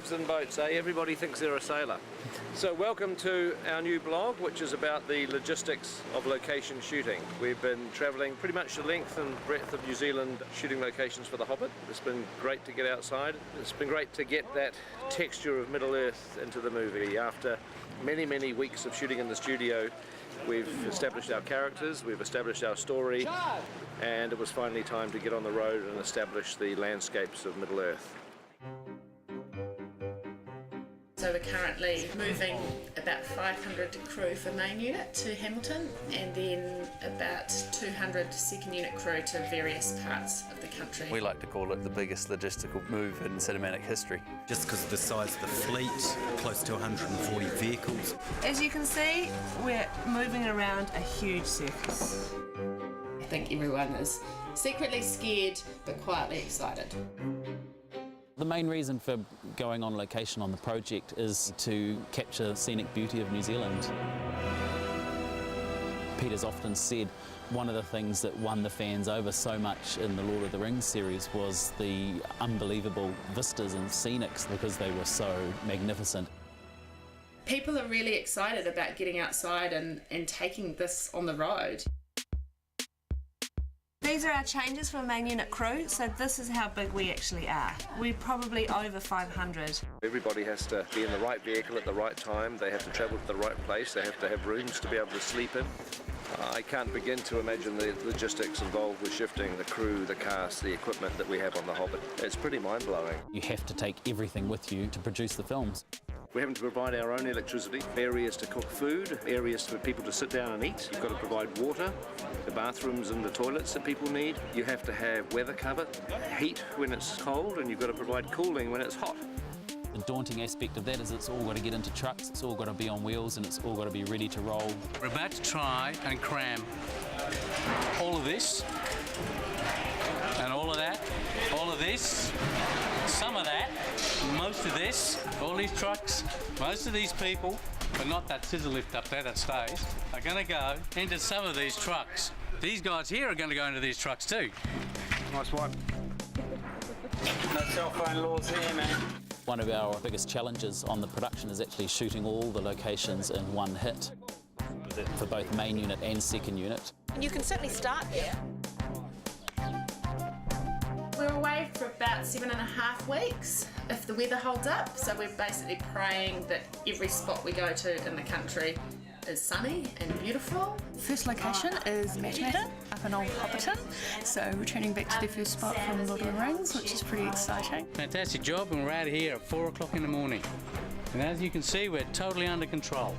elves in boats, eh? Everybody thinks they're a sailor. So welcome to our new blog, which is about the logistics of location shooting. We've been travelling pretty much the length and breadth of New Zealand shooting locations for The Hobbit. It's been great to get outside. It's been great to get that texture of Middle-earth into the movie. After many, many weeks of shooting in the studio, we've established our characters, we've established our story, and it was finally time to get on the road and establish the landscapes of Middle-earth. So we're currently moving about 500 crew for main unit to Hamilton, and then about 200 second unit crew to various parts of the country. We like to call it the biggest logistical move in cinematic history. Just because of the size of the fleet, close to 140 vehicles. As you can see, we're moving around a huge circus. I think everyone is secretly scared but quietly excited. The main reason for going on location on the project is to capture the scenic beauty of New Zealand. Peter's often said one of the things that won the fans over so much in the Lord of the Rings series was the unbelievable vistas and scenics, because they were so magnificent. People are really excited about getting outside and taking this on the road. These are our changes for main unit crew, so this is how big we actually are. We're probably over 500. Everybody has to be in the right vehicle at the right time, they have to travel to the right place, they have to have rooms to be able to sleep in. I can't begin to imagine the logistics involved with shifting the crew, the cast, the equipment that we have on The Hobbit. It's pretty mind-blowing. You have to take everything with you to produce the films. We're having to provide our own electricity, areas to cook food, areas for people to sit down and eat. You've got to provide water, the bathrooms and the toilets that people need. You have to have weather cover, heat when it's cold, and you've got to provide cooling when it's hot. The daunting aspect of that is it's all got to get into trucks, it's all got to be on wheels, and it's all got to be ready to roll. We're about to try and cram all of this, and all of that, all of this, some of that, most of this, all these trucks, most of these people, but not that scissor lift up there that stays, are going to go into some of these trucks. These guys here are going to go into these trucks too. Nice one. No cell phone laws here, man. One of our biggest challenges on the production is actually shooting all the locations in one hit for both main unit and second unit. You can certainly start here. We're away for about 7.5 weeks if the weather holds up, so we're basically praying that every spot we go to in the country is sunny and beautiful. First location is Matamata, up in Old Hobbiton, so returning back to the first spot from Lord of the Rings, which is pretty exciting. Fantastic job, and we're out of here at 4 o'clock in the morning. And as you can see, we're totally under control.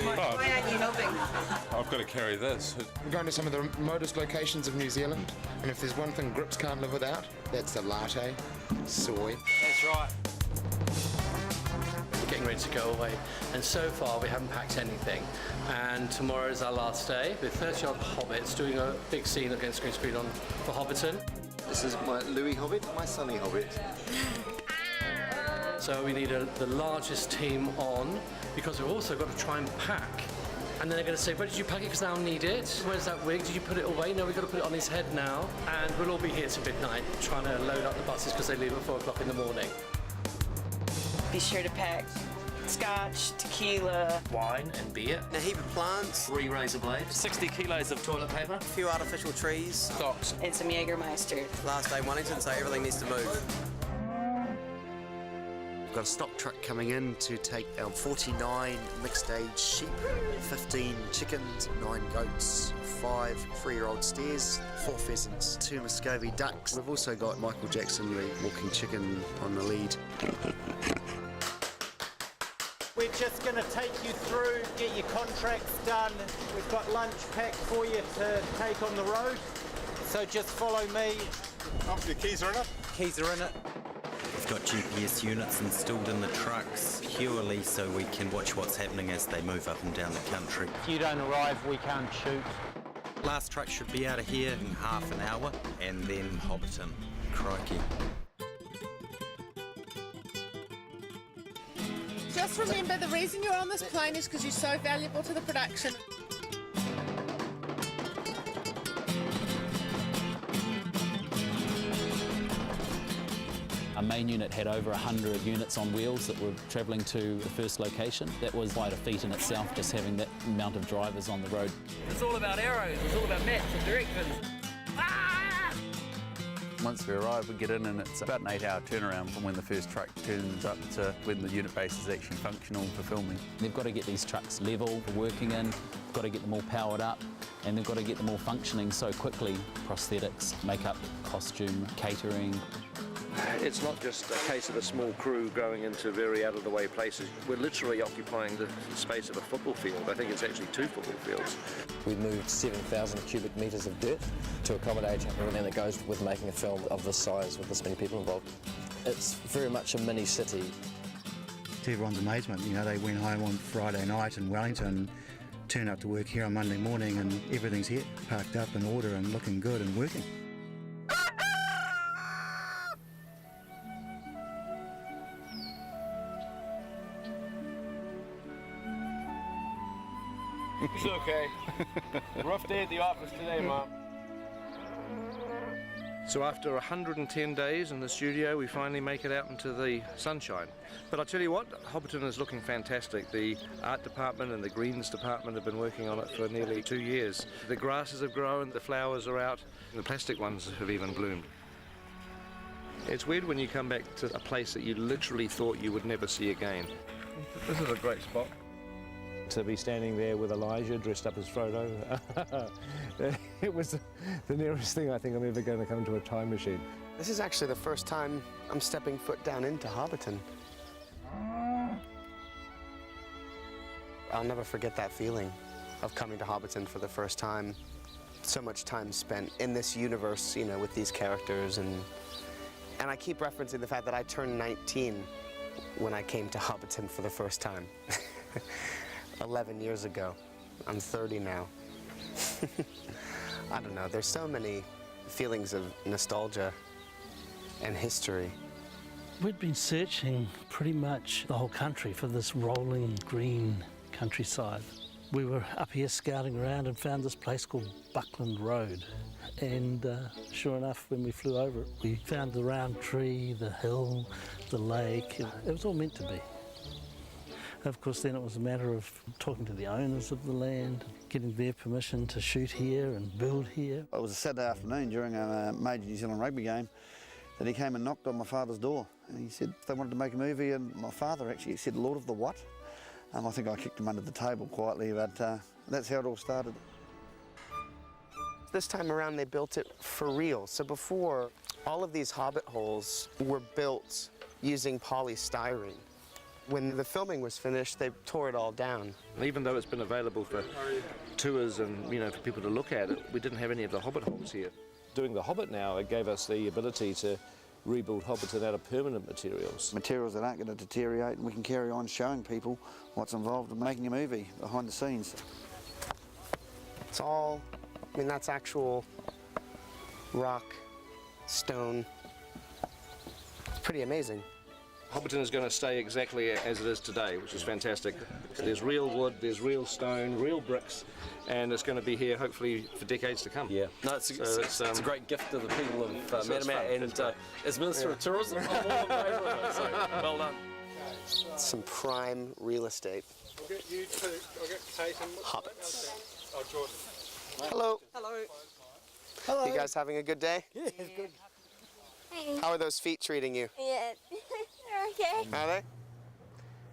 Why aren't you helping? I've got to carry this. We're going to some of the remotest locations of New Zealand, and if there's one thing Grips can't live without, that's the latte, soy. That's right. We're getting ready to go away, and so far we haven't packed anything. And tomorrow is our last day with 30-odd Hobbits doing a big scene against green screen for Hobbiton. This is my Louis Hobbit, my Sonny Hobbit. So we need the largest team on, because we've also got to try and pack. And then they're going to say, where did you pack it, because I don't need it? Where's that wig? Did you put it away? No, we've got to put it on his head now. And we'll all be here till midnight trying to load up the buses because they leave at 4 o'clock in the morning. Be sure to pack scotch, tequila, Wine and beer. A heap of plants. 3 razor blades. 60 kilos of toilet paper. A few artificial trees. Socks. and some Jägermeister. Last day Wellington, so everything needs to move. We've got a stock truck coming in to take our 49 mixed-age sheep, 15 chickens, 9 goats, 5 3-year-old steers, 4 pheasants, 2 Muscovy ducks. We've also got Michael Jackson, the walking chicken, on the lead. We're just going to take you through, get your contracts done. We've got lunch packed for you to take on the road. So just follow me. Oh, the keys are in it? Keys are in it. We've got GPS units installed in the trucks purely so we can watch what's happening as they move up and down the country. If you don't arrive, we can't shoot. Last truck should be out of here in half an hour, and then Hobbiton. Crikey. Just remember, the reason you're on this plane is because you're so valuable to the production. main unit had over 100 units on wheels that were travelling to the first location. That was quite a feat in itself, just having that amount of drivers on the road. It's all about arrows, it's all about maps and directions. Once we arrive, we get in and it's about an 8-hour turnaround from when the first truck turns up to when the unit base is actually functional for filming. They've got to get these trucks level for working in, got to get them all powered up, and they've got to get them all functioning so quickly. Prosthetics, makeup, costume, catering. It's not just a case of a small crew going into very out-of-the-way places. We're literally occupying the space of a football field. I think it's actually 2 football fields. We moved 7,000 cubic metres of dirt to accommodate everything that goes with making a film of this size with this many people involved. It's very much a mini city. To everyone's amazement, you know, they went home on Friday night in Wellington, turned up to work here on Monday morning and everything's here, parked up in order and looking good and working. It's okay. Rough day at the office today, Mom. So after 110 days in the studio, we finally make it out into the sunshine. But I tell you what, Hobbiton is looking fantastic. The art department and the greens department have been working on it for nearly 2 years. The grasses have grown, the flowers are out, and the plastic ones have even bloomed. It's weird when you come back to a place that you literally thought you would never see again. This is a great spot. To be standing there with Elijah dressed up as Frodo, it was the nearest thing I think I'm ever going to come to a time machine. This is actually the first time I'm stepping foot down into Hobbiton. I'll never forget that feeling of coming to Hobbiton for the first time. So much time spent in this universe, you know, with these characters, and I keep referencing the fact that I turned 19 when I came to Hobbiton for the first time. 11 years ago. I'm 30 now. I don't know, there's so many feelings of nostalgia and history. We'd been searching pretty much the whole country for this rolling green countryside. We were up here scouting around and found this place called Buckland Road. And sure enough, when we flew over it, we found the round tree, the hill, the lake. It was all meant to be. Of course, then it was a matter of talking to the owners of the land, getting their permission to shoot here and build here. It was a Saturday afternoon during a major New Zealand rugby game that he came and knocked on my father's door. And he said they wanted to make a movie, and my father actually said, "Lord of the what?" I think I kicked him under the table quietly, but that's how it all started. This time around, they built it for real. So before, all of these Hobbit holes were built using polystyrene. When the filming was finished, they tore it all down. Even though it's been available for tours and, you know, for people to look at it, we didn't have any of the Hobbit holes here. Doing the Hobbit now, it gave us the ability to rebuild Hobbiton out of permanent materials. Materials that aren't going to deteriorate, and we can carry on showing people what's involved in making a movie behind the scenes. It's all, I mean, that's actual rock, stone. It's pretty amazing. Hobbiton is going to stay exactly as it is today, which is fantastic. There's real wood, there's real stone, real bricks, and it's going to be here hopefully for decades to come. Yeah, no, it's a great gift to the people of Manamat, and as Minister of Tourism, I'm all in favour of it, so well done. Some prime real estate. I'll get you two. I'll get Peyton. Hobbits. Oh, Jordan. Hello. Hello. Hello. You guys having a good day? Yeah, it's good. How are those feet treating you? Yeah, they're okay. Are they?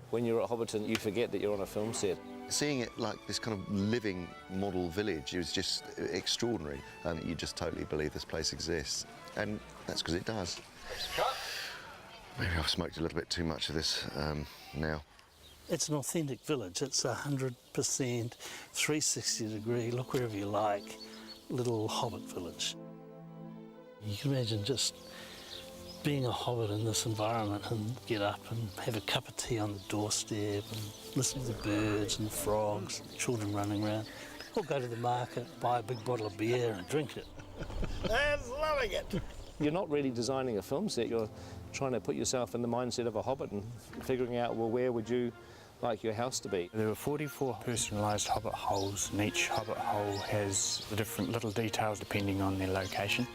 When you're at Hobbiton, you forget that you're on a film set. Seeing it like this kind of living model village is just extraordinary. You just totally believe this place exists. And that's because it does. Maybe I've smoked a little bit too much of this now. It's an authentic village. It's 100% 360 degree, look wherever you like, little Hobbit village. You can imagine just being a Hobbit in this environment and get up and have a cup of tea on the doorstep and listen to the birds and the frogs, children running around, or go to the market, buy a big bottle of beer and drink it. I'm loving it. You're not really designing a film set, you're trying to put yourself in the mindset of a Hobbit and figuring out, well, where would you like your house to be? There were 44 personalised Hobbit holes, and each Hobbit hole has the different little details depending on their location.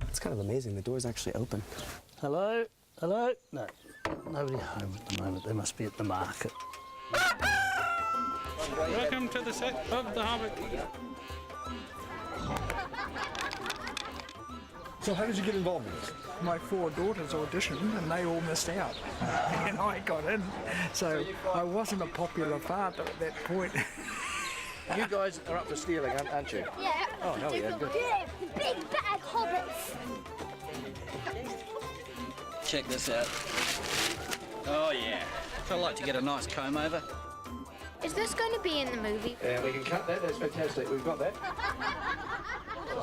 It's kind of amazing, the door's actually open. Hello? Hello? No, nobody home at the moment. They must be at the market. Welcome to the set of The Hobbit. So how did you get involved in this? My 4 daughters auditioned and they all missed out. And I got in. So I wasn't a popular father at that point. You guys are up for stealing, aren't you? Yeah. Oh, hell yeah, good. Big bad hobbits. Check this out. Oh yeah. I'd like to get a nice comb over. Is this going to be in the movie? Yeah, we can cut that. That's fantastic. We've got that.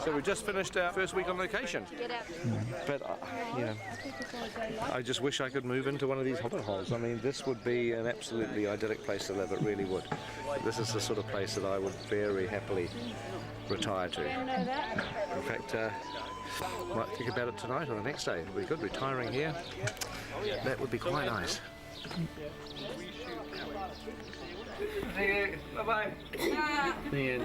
So we just finished our first week on location. Get out. But, you know, I just wish I could move into one of these hobbit holes. I mean, this would be an absolutely idyllic place to live. It really would. This is the sort of place that I would very happily retire to. In fact, might think about it tonight or the next day. It would be good retiring here. That would be quite nice. See you. Bye-bye. Yeah.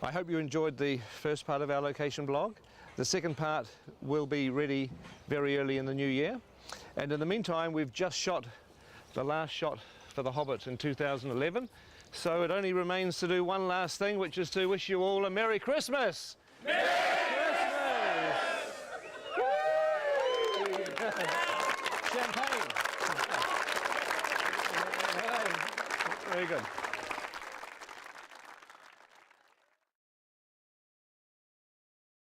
I hope you enjoyed the first part of our location blog. The second part will be ready very early in the new year. And in the meantime, we've just shot the last shot for The Hobbit in 2011. So it only remains to do one last thing, which is to wish you all a Merry Christmas! Merry Christmas! Champagne! Very good.